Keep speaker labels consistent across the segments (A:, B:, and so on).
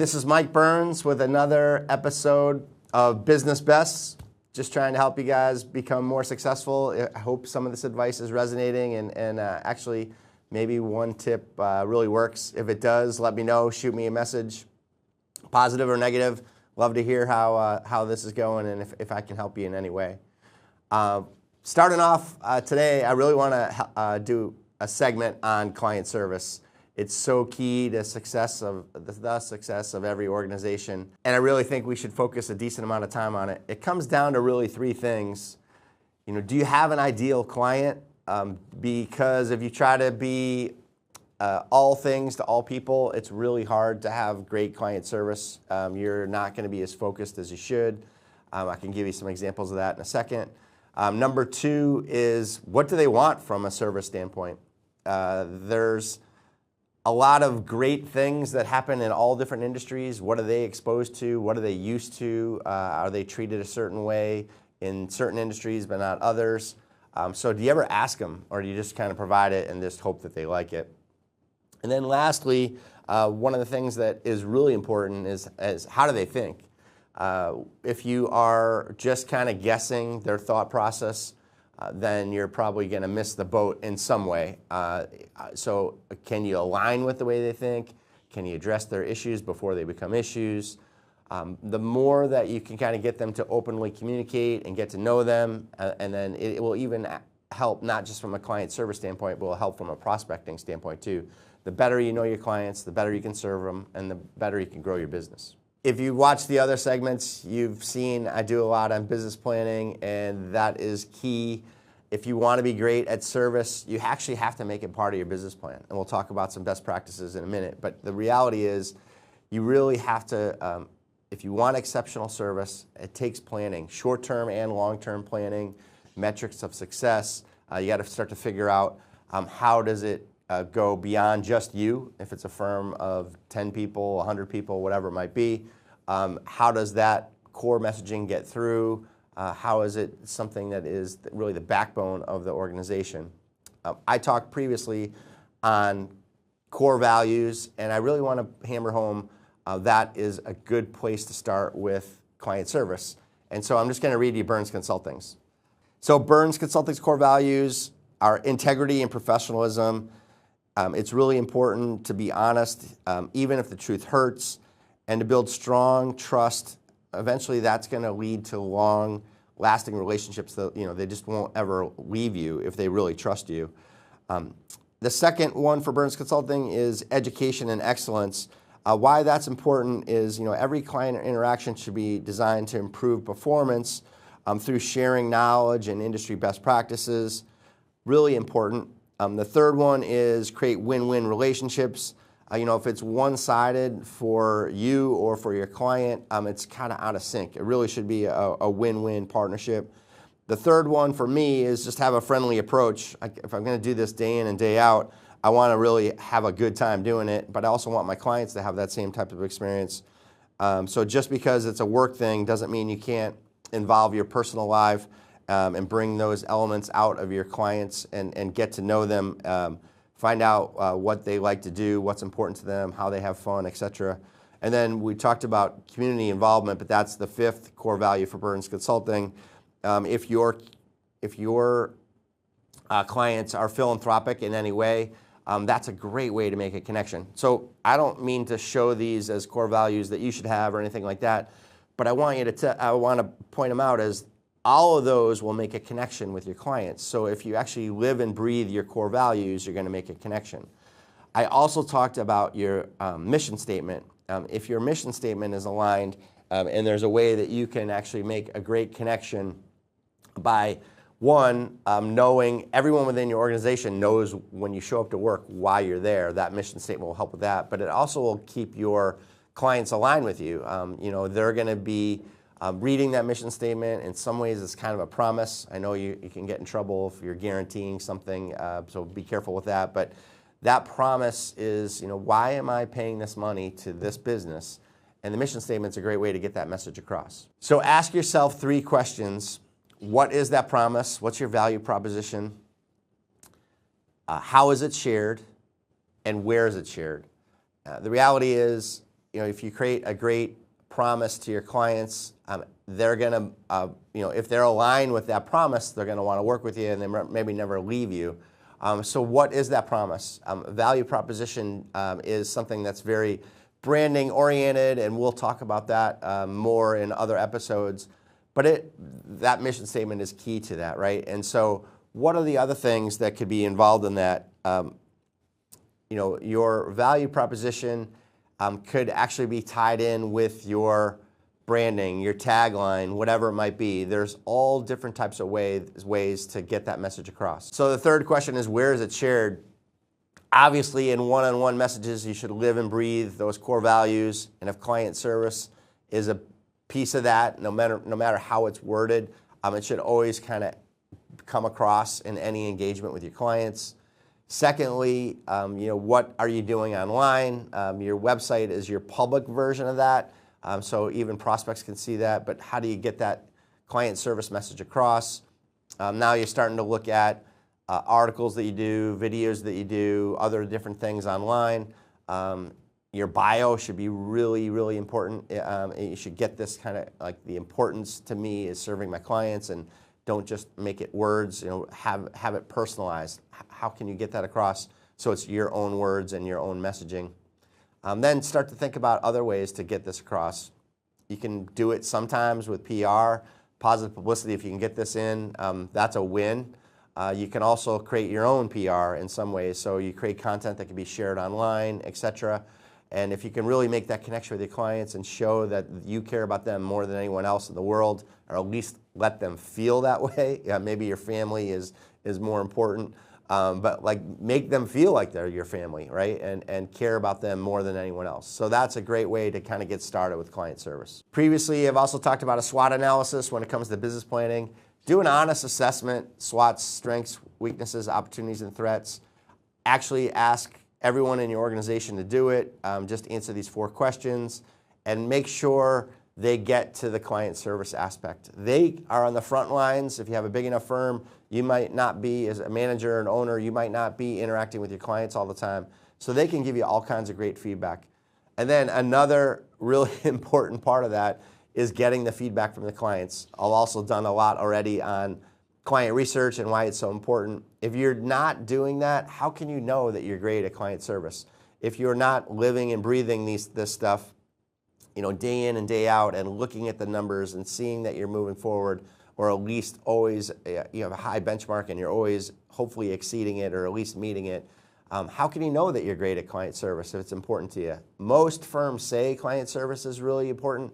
A: this is Mike Byrnes with another episode of Business Best. Just trying to help you guys become more successful. I hope some of this advice is resonating and actually maybe one tip really works. If it does, let me know. Shoot me a message, positive or negative. Love to hear how this is going and if I can help you in any way. Starting off today, I really want to do a segment on client service. It's so key to the success of every organization, and I really think we should focus a decent amount of time on it. It comes down to really three things. Do you have an ideal client? Because if you try to be all things to all people, it's really hard to have great client service. You're not going to be as focused as you should. I can give you some examples of that in a second. Number two is, what do they want from a service standpoint? There's a lot of great things that happen in all different industries. What are they exposed to? What are they used to? Are they treated a certain way in certain industries but not others? So do you ever ask them, or do you just kind of provide it and just hope that they like it? And then lastly, one of the things that is really important is how do they think? If you are just kind of guessing their thought process, then you're probably going to miss the boat in some way. So can you align with the way they think? Can you address their issues before they become issues? The more that you can kind of get them to openly communicate and get to know them, and then it will even help not just from a client service standpoint, but will help from a prospecting standpoint too. The better you know your clients, the better you can serve them, and the better you can grow your business. If you watch the other segments, you've seen I do a lot on business planning, and that is key. If you want to be great at service, you actually have to make it part of your business plan. And we'll talk about some best practices in a minute. But the reality is, you really have to, if you want exceptional service, it takes planning, short-term and long-term planning, metrics of success. You got to start to figure out how does it go beyond just you. If it's a firm of 10 people, 100 people, whatever it might be, how does that core messaging get through? How is it something that is really the backbone of the organization? I talked previously on core values, and I really want to hammer home that is a good place to start with client service. And so I'm just going to read you Byrnes Consulting's. So Byrnes Consulting's core values are integrity and professionalism. It's really important to be honest, even if the truth hurts, and to build strong trust. Eventually, that's going to lead to long-lasting relationships that they just won't ever leave you if they really trust you. The second one for Byrnes Consulting is education and excellence. Why that's important is every client interaction should be designed to improve performance through sharing knowledge and industry best practices. Really important. The third one is create win-win relationships. If it's one-sided for you or for your client, it's kind of out of sync. It really should be a win-win partnership. The third one for me is just have a friendly approach. If I'm going to do this day in and day out, I want to really have a good time doing it, but I also want my clients to have that same type of experience. So just because it's a work thing doesn't mean you can't involve your personal life and bring those elements out of your clients and get to know them. Find out what they like to do, what's important to them, how they have fun, etc. And then we talked about community involvement, but that's the fifth core value for Byrnes Consulting. If your clients are philanthropic in any way, that's a great way to make a connection. So I don't mean to show these as core values that you should have or anything like that, but I want to point them out as all of those will make a connection with your clients. So if you actually live and breathe your core values, you're going to make a connection. I also talked about your mission statement. If your mission statement is aligned and there's a way that you can actually make a great connection by, one, knowing everyone within your organization knows when you show up to work why you're there. That mission statement will help with that. But it also will keep your clients aligned with you. They're going to be reading that mission statement. In some ways, it's kind of a promise. I know you can get in trouble if you're guaranteeing something, so be careful with that. But that promise is, why am I paying this money to this business? And the mission statement's a great way to get that message across. So ask yourself three questions. What is that promise? What's your value proposition? How is it shared? And where is it shared? The reality is, if you create a great promise to your clients, they're going to, if they're aligned with that promise, they're going to want to work with you and they maybe never leave you. So what is that promise? Value proposition is something that's very branding oriented, and we'll talk about that more in other episodes. But that mission statement is key to that, right? And so what are the other things that could be involved in that? Your value proposition could actually be tied in with your branding, your tagline, whatever it might be. There's all different types of ways to get that message across. So the third question is, where is it shared? Obviously, in one-on-one messages, you should live and breathe those core values. And if client service is a piece of that, no matter how it's worded, it should always kind of come across in any engagement with your clients. Secondly, what are you doing online? Your website is your public version of that, so even prospects can see that. But how do you get that client service message across? Now you're starting to look at articles that you do, videos that you do, other different things online. Your bio should be really, really important. You should get this kind of like the importance to me is serving my clients, and don't just make it words. Have it personalized. How can you get that across so it's your own words and your own messaging? Then start to think about other ways to get this across. You can do it sometimes with PR, positive publicity. If you can get this in, that's a win. You can also create your own PR in some ways. So you create content that can be shared online, etc. And if you can really make that connection with your clients and show that you care about them more than anyone else in the world, or at least let them feel that way. Maybe your family is more important, but like make them feel like they're your family, right? And care about them more than anyone else. So that's a great way to kind of get started with client service. Previously, I've also talked about a SWOT analysis when it comes to business planning. Do an honest assessment, SWOT's strengths, weaknesses, opportunities, and threats. Actually ask everyone in your organization to do it. Just answer these 4 questions and make sure they get to the client service aspect. They are on the front lines. If you have a big enough firm, you might not be, as a manager and owner, you might not be interacting with your clients all the time. So they can give you all kinds of great feedback. And then another really important part of that is getting the feedback from the clients. I've also done a lot already on client research and why it's so important. If you're not doing that, how can you know that you're great at client service? If you're not living and breathing this stuff, day in and day out, and looking at the numbers and seeing that you're moving forward, or at least always you have a high benchmark and you're always hopefully exceeding it or at least meeting it, how can you know that you're great at client service if it's important to you? Most firms say client service is really important.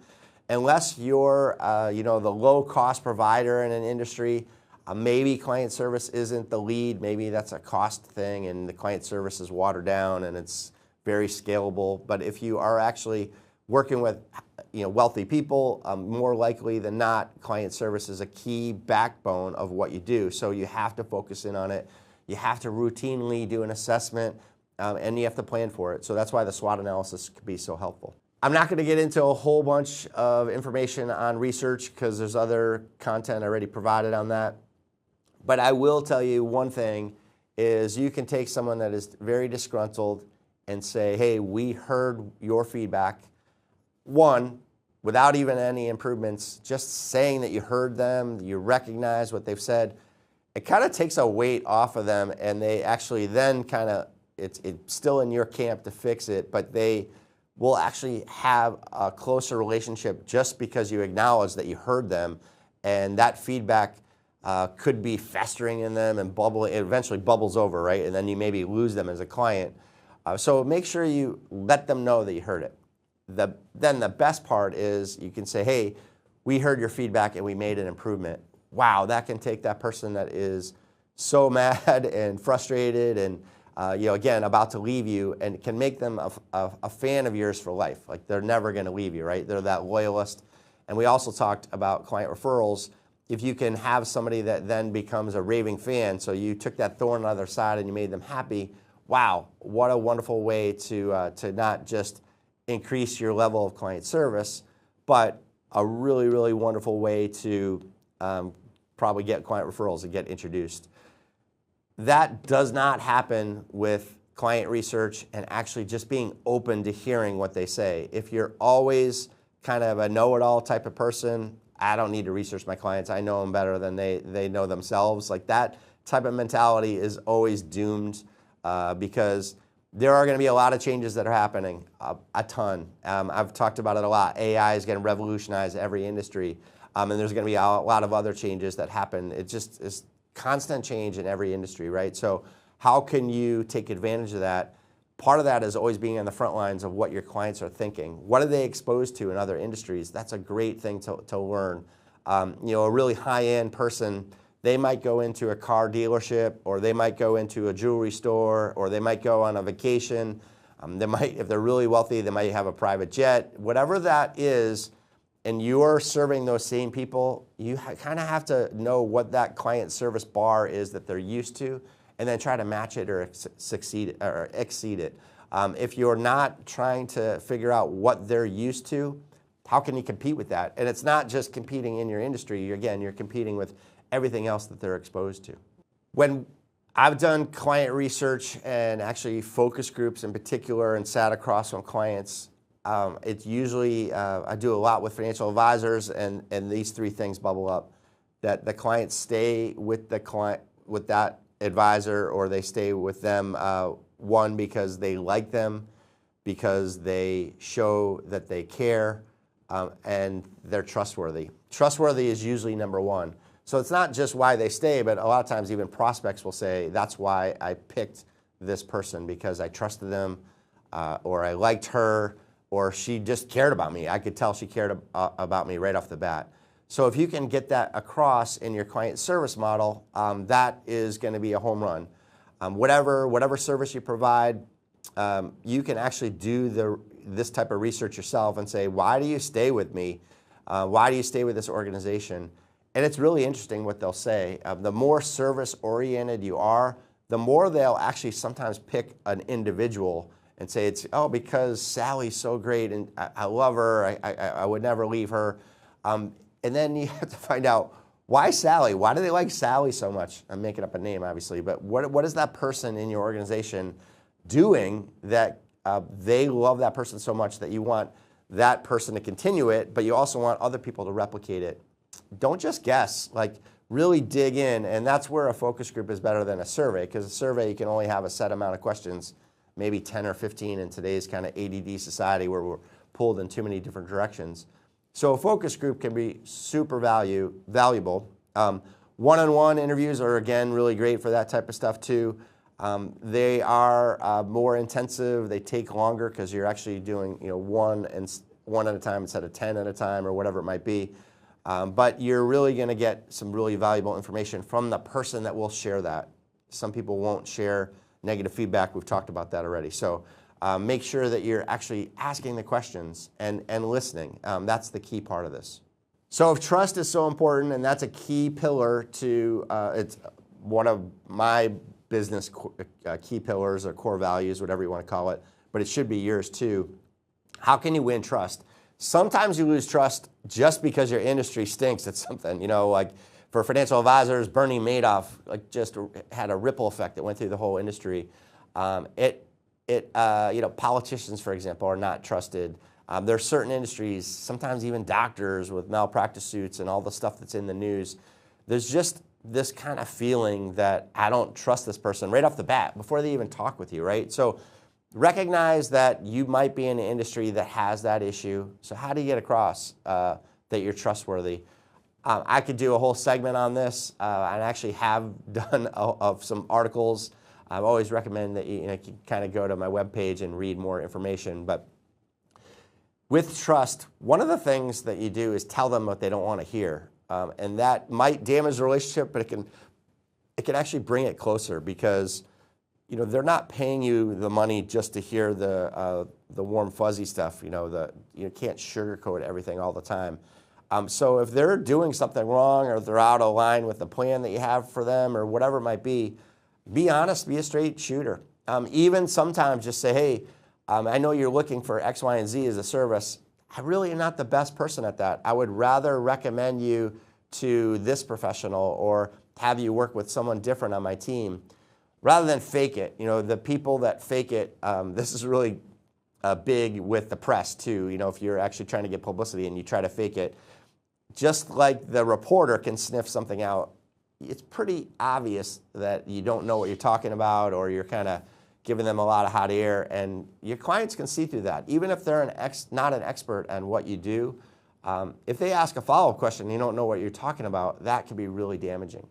A: Unless you're the low-cost provider in an industry, maybe client service isn't the lead. Maybe that's a cost thing and the client service is watered down and it's very scalable. But if you are actually working with wealthy people, more likely than not, client service is a key backbone of what you do. So you have to focus in on it. You have to routinely do an assessment, and you have to plan for it. So that's why the SWOT analysis could be so helpful. I'm not going to get into a whole bunch of information on research because there's other content already provided on that. But I will tell you one thing is you can take someone that is very disgruntled and say, hey, we heard your feedback. One, without even any improvements, just saying that you heard them, you recognize what they've said, it kind of takes a weight off of them, and they actually then kind of, it's still in your camp to fix it, but they will actually have a closer relationship just because you acknowledge that you heard them, and that feedback could be festering in them and it eventually bubbles over, right? And then you maybe lose them as a client. So make sure you let them know that you heard it. Then the best part is you can say, hey, we heard your feedback and we made an improvement. Wow, that can take that person that is so mad and frustrated and again, about to leave you, and it can make them a fan of yours for life. Like they're never going to leave you, right? They're that loyalist. And we also talked about client referrals. If you can have somebody that then becomes a raving fan, so you took that thorn on the other side and you made them happy, wow, what a wonderful way to not just increase your level of client service, but a really, really wonderful way to probably get client referrals and get introduced. That does not happen with client research, and actually just being open to hearing what they say. If you're always kind of a know-it-all type of person, I don't need to research my clients. I know them better than they know themselves. Like that type of mentality is always doomed because there are going to be a lot of changes that are happening, a ton. I've talked about it a lot. AI is going to revolutionize every industry, and there's going to be a lot of other changes that happen. It just is constant change in every industry, right? So how can you take advantage of that? Part of that is always being on the front lines of what your clients are thinking. What are they exposed to in other industries? That's a great thing to learn. You know, a really high-end person, they might go into a car dealership, or they might go into a jewelry store, or they might go on a vacation. They might, if they're really wealthy, they might have a private jet. Whatever that is, and you're serving those same people, you kind of have to know what that client service bar is that they're used to, and then try to match it or exceed it. If you're not trying to figure out what they're used to, how can you compete with that? And it's not just competing in your industry. You're competing with everything else that they're exposed to. When I've done client research and actually focus groups in particular and sat across from clients, it's usually, I do a lot with financial advisors, and these three things bubble up. That the clients stay with the client, with that advisor, or they stay with them, one, because they like them, because they show that they care, and they're trustworthy. Trustworthy is usually number one. So it's not just why they stay, but a lot of times even prospects will say, that's why I picked this person, because I trusted them, or I liked her, or she just cared about me. I could tell she cared about me right off the bat. So if you can get that across in your client service model, that is going to be a home run. Whatever service you provide, you can actually do this type of research yourself and say, why do you stay with me? Why do you stay with this organization? And it's really interesting what they'll say. The more service-oriented you are, the more they'll actually sometimes pick an individual and say, it's, oh, because Sally's so great and I love her, I would never leave her. And then you have to find out, why Sally? Why do they like Sally so much? I'm making up a name, obviously, but what is that person in your organization doing that they love that person so much that you want that person to continue it, but you also want other people to replicate it? Don't just guess, like really dig in, and that's where a focus group is better than a survey, because a survey you can only have a set amount of questions, maybe 10 or 15 in today's kind of ADD society where we're pulled in too many different directions. So a focus group can be super valuable. One-on-one interviews are, again, really great for that type of stuff too. They are more intensive. They take longer because you're actually doing one at a time instead of 10 at a time or whatever it might be. But you're really going to get some really valuable information from the person that will share that. Some people won't share negative feedback. We've talked about that already. So make sure that you're actually asking the questions and listening. That's the key part of this. So if trust is so important, and that's a key pillar to, it's one of my business key pillars or core values, whatever you want to call it, but it should be yours too. How can you win trust? Sometimes you lose trust just because your industry stinks at something. Like for financial advisors, Bernie Madoff just had a ripple effect that went through the whole industry. Politicians, for example, are not trusted. There are certain industries, sometimes even doctors with malpractice suits and all the stuff that's in the news. There's just this kind of feeling that I don't trust this person right off the bat before they even talk with you, right? So recognize that you might be in an industry that has that issue. So how do you get across that you're trustworthy? I could do a whole segment on this. I actually have done of some articles. I always recommend that you kind of go to my webpage and read more information. But with trust, one of the things that you do is tell them what they don't want to hear. And that might damage the relationship, but it can actually bring it closer, because they're not paying you the money just to hear the warm fuzzy stuff. You can't sugarcoat everything all the time. So if they're doing something wrong, or they're out of line with the plan that you have for them, or whatever it might be honest, be a straight shooter. Even sometimes just say, hey, I know you're looking for X, Y, and Z as a service. I really am not the best person at that. I would rather recommend you to this professional or have you work with someone different on my team. rather than fake it. The people that fake it, this is really big with the press too. If you're actually trying to get publicity and you try to fake it, just like the reporter can sniff something out, it's pretty obvious that you don't know what you're talking about, or you're kind of giving them a lot of hot air, and your clients can see through that. Even if they're not an expert on what you do, if they ask a follow-up question and you don't know what you're talking about, that can be really damaging.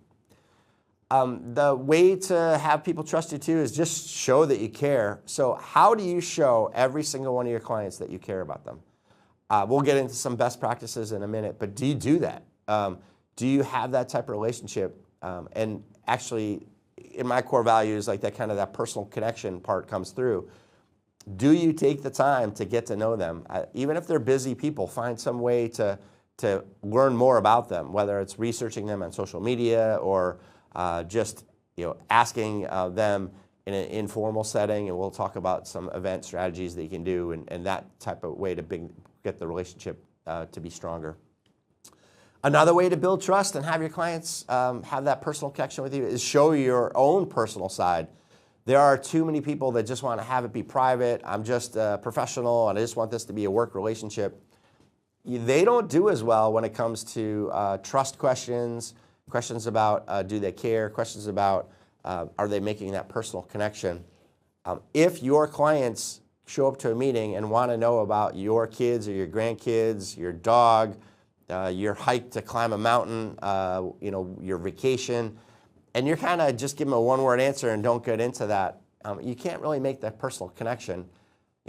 A: The way to have people trust you too is just show that you care. So how do you show every single one of your clients that you care about them? We'll get into some best practices in a minute, but do you do that? Do you have that type of relationship? And actually, in my core values, like that personal connection part comes through. Do you take the time to get to know them? Even if they're busy people, find some way to learn more about them, whether it's researching them on social media or just asking them in an informal setting, and we'll talk about some event strategies that you can do, and that type of way to get the relationship to be stronger. Another way to build trust and have your clients have that personal connection with you is show your own personal side. There are too many people that just want to have it be private. I'm just a professional and I just want this to be a work relationship. They don't do as well when it comes to trust questions, questions about do they care, questions about are they making that personal connection. If your clients show up to a meeting and want to know about your kids or your grandkids, your dog, your hike to climb a mountain, your vacation, and you're kind of just give them a one-word answer and don't get into that, you can't really make that personal connection.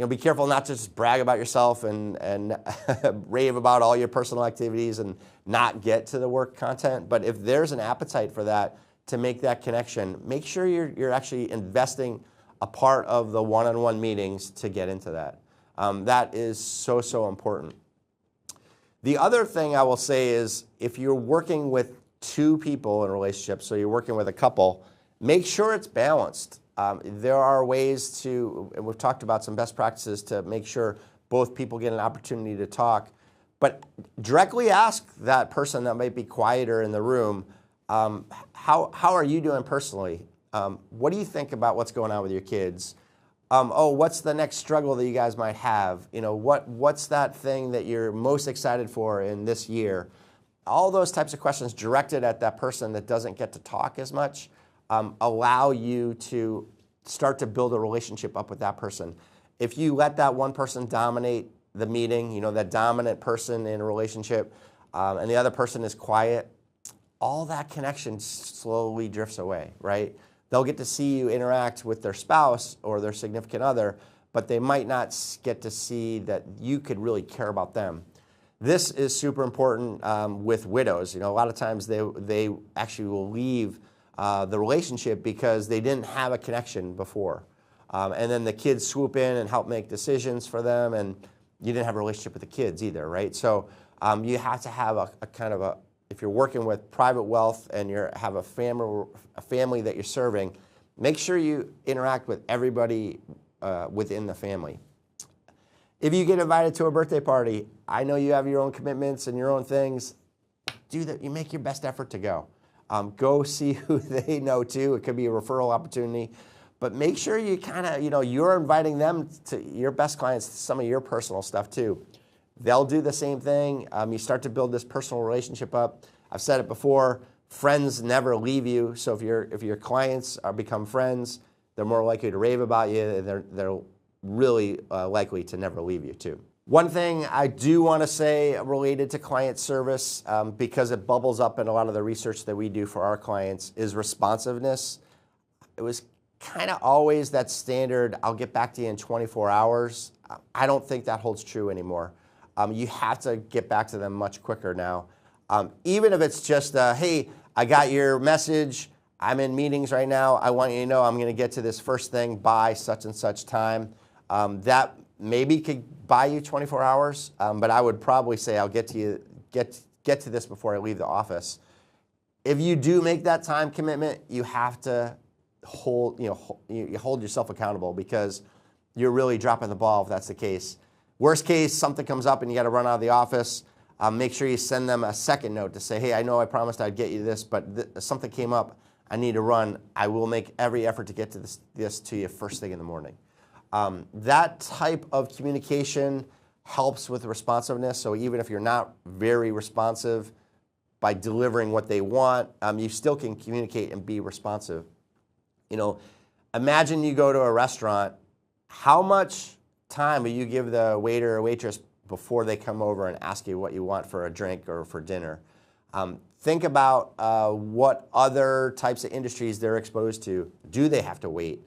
A: Be careful not to just brag about yourself and rave about all your personal activities and not get to the work content. But if there's an appetite for that, to make that connection, make sure you're actually investing a part of the one-on-one meetings to get into that. That is so, so important. The other thing I will say is if you're working with two people in a relationship, so you're working with a couple, make sure it's balanced. There are ways to, and we've talked about some best practices to make sure both people get an opportunity to talk, but directly ask that person that might be quieter in the room, how are you doing personally? What do you think about what's going on with your kids? What's the next struggle that you guys might have? What's that thing that you're most excited for in this year? All those types of questions directed at that person that doesn't get to talk as much allow you to start to build a relationship up with that person. If you let that one person dominate the meeting, that dominant person in a relationship, and the other person is quiet, all that connection slowly drifts away, right? They'll get to see you interact with their spouse or their significant other, but they might not get to see that you could really care about them. This is super important with widows. A lot of times they actually will leave the relationship because they didn't have a connection before. And then the kids swoop in and help make decisions for them, and you didn't have a relationship with the kids either, right? So you have to have a kind of a, if you're working with private wealth and you have a family that you're serving, make sure you interact with everybody within the family. If you get invited to a birthday party, I know you have your own commitments and your own things. Do that. You make your best effort to go. Go see who they know too. It could be a referral opportunity, but make sure you kind of, you're inviting them to your best clients, some of your personal stuff too. They'll do the same thing. You start to build this personal relationship up. I've said it before, friends never leave you. So if your clients become friends, they're more likely to rave about you, and they're really likely to never leave you too. One thing I do want to say related to client service, because it bubbles up in a lot of the research that we do for our clients, is responsiveness. It was kind of always that standard, I'll get back to you in 24 hours. I don't think that holds true anymore. You have to get back to them much quicker now. Even if it's just, hey, I got your message, I'm in meetings right now, I want you to know I'm going to get to this first thing by such and such time. That maybe could buy you 24 hours, but I would probably say I'll get to you, get to this before I leave the office. If you do make that time commitment, you have to hold yourself accountable, because you're really dropping the ball if that's the case. Worst case, something comes up and you got to run out of the office. Make sure you send them a second note to say, hey, I know I promised I'd get you this, but something came up. I need to run. I will make every effort to get to this to you first thing in the morning. That type of communication helps with responsiveness. So even if you're not very responsive, by delivering what they want, you still can communicate and be responsive. Imagine you go to a restaurant. How much time will you give the waiter or waitress before they come over and ask you what you want for a drink or for dinner? Think about what other types of industries they're exposed to. Do they have to wait?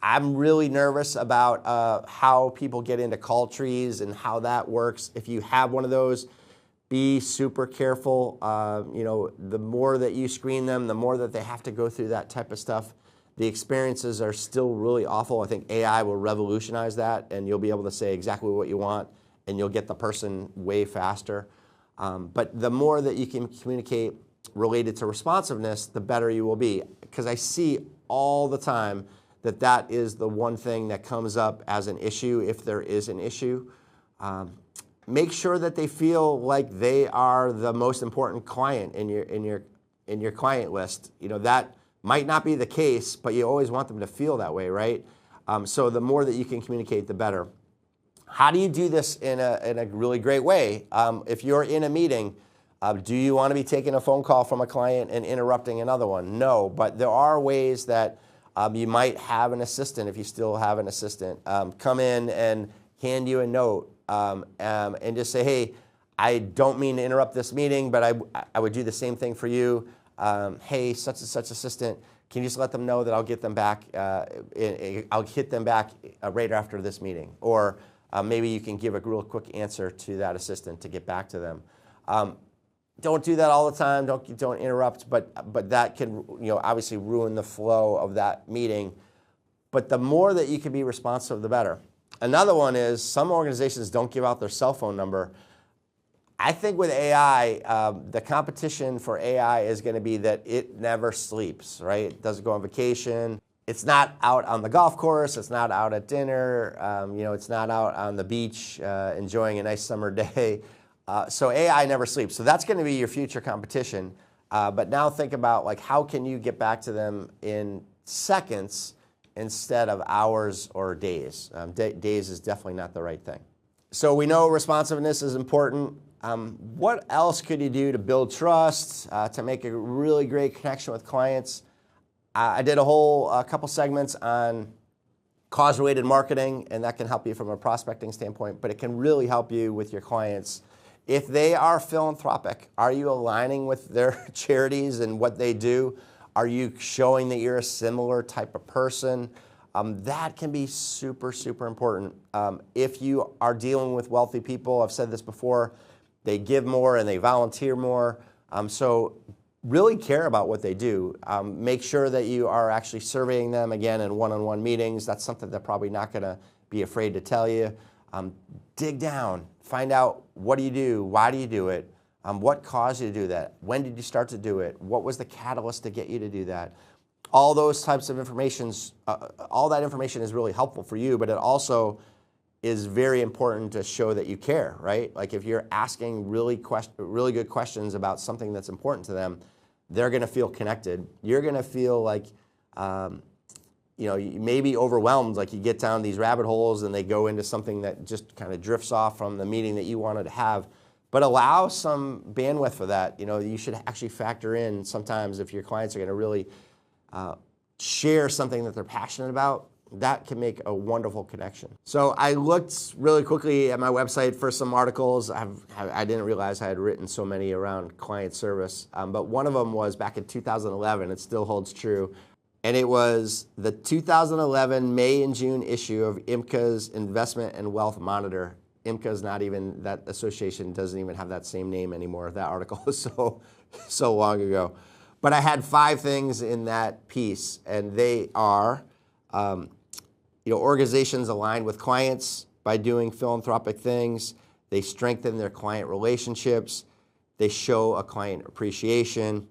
A: I'm really nervous about how people get into call trees and how that works. If you have one of those, be super careful. The more that you screen them, the more that they have to go through that type of stuff. The experiences are still really awful. I think AI will revolutionize that, and you'll be able to say exactly what you want, and you'll get the person way faster. But the more that you can communicate related to responsiveness, the better you will be. Because I see all the time that that is the one thing that comes up as an issue, if there is an issue. Make sure that they feel like they are the most important client in your client list. That might not be the case, but you always want them to feel that way, right? So the more that you can communicate, the better. How do you do this in a really great way? If you're in a meeting, do you want to be taking a phone call from a client and interrupting another one? No, but there are ways that you might have an assistant, if you still have an assistant, come in and hand you a note and just say, hey, I don't mean to interrupt this meeting, but I would do the same thing for you. Hey, such and such assistant, can you just let them know that I'll get them back, I'll hit them back right after this meeting. Or maybe you can give a real quick answer to that assistant to get back to them. Don't do that all the time. Don't interrupt. But that can obviously ruin the flow of that meeting. But the more that you can be responsive, the better. Another one is some organizations don't give out their cell phone number. I think with AI, the competition for AI is going to be that it never sleeps, right? It doesn't go on vacation. It's not out on the golf course. It's not out at dinner. It's not out on the beach enjoying a nice summer day. So AI never sleeps. So that's going to be your future competition. But now think about how can you get back to them in seconds instead of hours or days. Days is definitely not the right thing. So we know responsiveness is important. What else could you do to build trust, to make a really great connection with clients? I did a couple segments on cause-related marketing, and that can help you from a prospecting standpoint, but it can really help you with your clients. If they are philanthropic, are you aligning with their charities and what they do? Are you showing that you're a similar type of person? That can be super, super important. If you are dealing with wealthy people, I've said this before, they give more and they volunteer more. So really care about what they do. Make sure that you are actually surveying them again in one-on-one meetings. That's something they're probably not going to be afraid to tell you. Dig down. Find out, what do you do? Why do you do it? What caused you to do that? When did you start to do it? What was the catalyst to get you to do that? All those types of information, all that information is really helpful for you, but it also is very important to show that you care, right? Like if you're asking really good questions about something that's important to them, they're going to feel connected. You're going to feel like, you may be overwhelmed, like you get down these rabbit holes and they go into something that just kind of drifts off from the meeting that you wanted to have. But allow some bandwidth for that. You should actually factor in sometimes if your clients are going to really share something that they're passionate about. That can make a wonderful connection. So I looked really quickly at my website for some articles. I didn't realize I had written so many around client service, but one of them was back in 2011. It still holds true. And it was the 2011 May and June issue of IMCA's Investment and Wealth Monitor. IMCA's not even, that association doesn't even have that same name anymore. That article was so long ago. But I had 5 things in that piece, and they are, organizations align with clients by doing philanthropic things. They strengthen their client relationships. They show a client appreciation.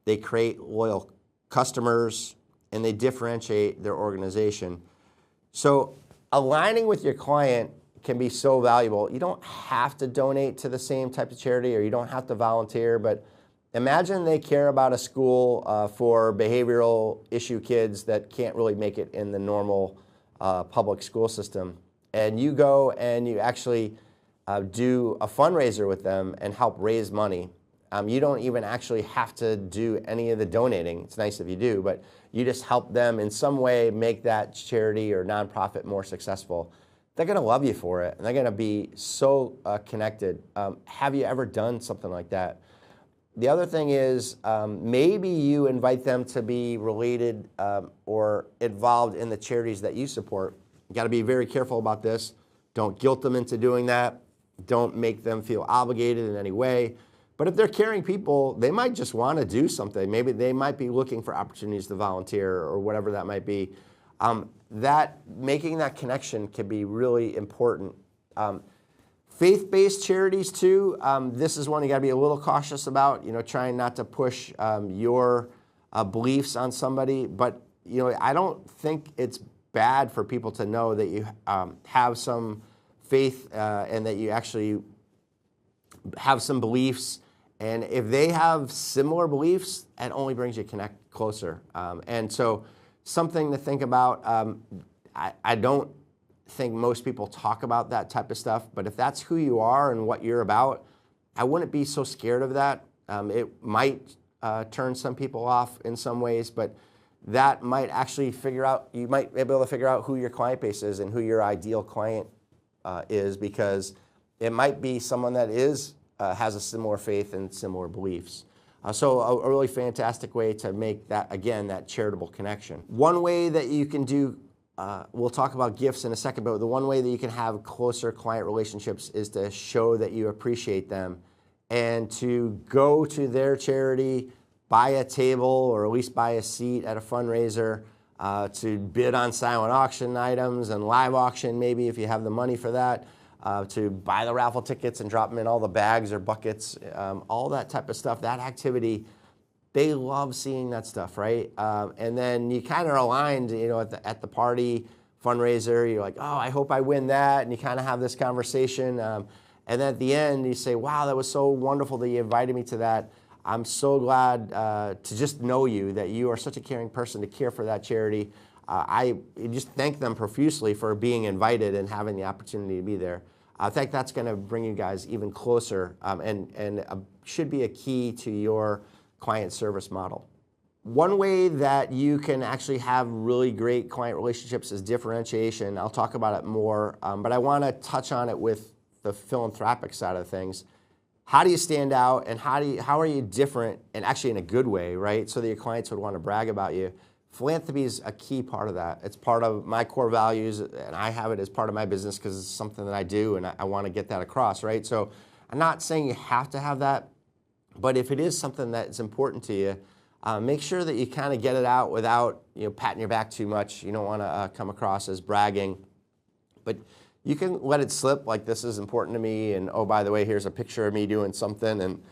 A: They create loyal customers, and they differentiate their organization. So aligning with your client can be so valuable. You don't have to donate to the same type of charity, or you don't have to volunteer, but Imagine they care about a school for behavioral issue kids that can't really make it in the normal public school system. And you go and you actually do a fundraiser with them and help raise money. You don't even actually have to do any of the donating. It's nice if you do, but you just help them in some way make that charity or nonprofit more successful. They're going to love you for it, and they're going to be so connected. Have you ever done something like that? The other thing is maybe you invite them to be related or involved in the charities that you support. You got to be very careful about this. Don't guilt them into doing that. Don't make them feel obligated in any way. But if they're caring people, they might just want to do something. Maybe they might be looking for opportunities to volunteer or whatever that might be. Making that connection can be really important. Faith-based charities too, this is one you got to be a little cautious about, trying not to push your beliefs on somebody. But, I don't think it's bad for people to know that you have some faith and that you actually have some beliefs. And if they have similar beliefs, it only brings you closer. And so something to think about. I don't think most people talk about that type of stuff, but if that's who you are and what you're about, I wouldn't be so scared of that. It might turn some people off in some ways, but that might actually you might be able to figure out who your client base is and who your ideal client is, because it might be someone that has a similar faith and similar beliefs. So a really fantastic way to make that, again, that charitable connection. One way that you can do, we'll talk about gifts in a second, but the one way that you can have closer client relationships is to show that you appreciate them and to go to their charity, buy a table or at least buy a seat at a fundraiser, to bid on silent auction items and live auction maybe if you have the money for that. To buy the raffle tickets and drop them in all the bags or buckets, all that type of stuff, that activity, they love seeing that stuff, right? And then you kind of are aligned, at the party fundraiser, you're like, oh, I hope I win that, and you kind of have this conversation. And then at the end, you say, wow, that was so wonderful that you invited me to that. I'm so glad to just know you, that you are such a caring person to care for that charity. I just thank them profusely for being invited and having the opportunity to be there. I think that's going to bring you guys even closer and should be a key to your client service model. One way that you can actually have really great client relationships is differentiation. I'll talk about it more, but I want to touch on it with the philanthropic side of things. How do you stand out, and how are you different, and actually in a good way, right? So that your clients would want to brag about you. Philanthropy is a key part of that. It's part of my core values, and I have it as part of my business because it's something that I do, and I want to get that across, right? So I'm not saying you have to have that, but if it is something that's important to you, make sure that you kind of get it out without patting your back too much. You don't want to come across as bragging, but you can let it slip like, this is important to me, and oh, by the way, here's a picture of me doing something, and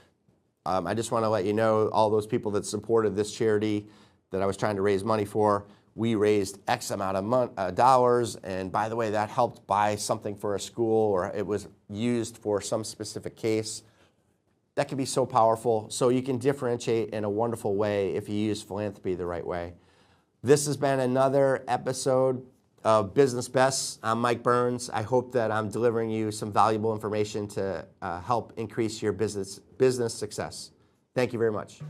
A: I just want to let you know, all those people that supported this charity that I was trying to raise money for, we raised X amount of dollars, and by the way, that helped buy something for a school, or it was used for some specific case. That can be so powerful. So you can differentiate in a wonderful way if you use philanthropy the right way. This has been another episode of Business Best. I'm Mike Byrnes. I hope that I'm delivering you some valuable information to help increase your business success. Thank you very much.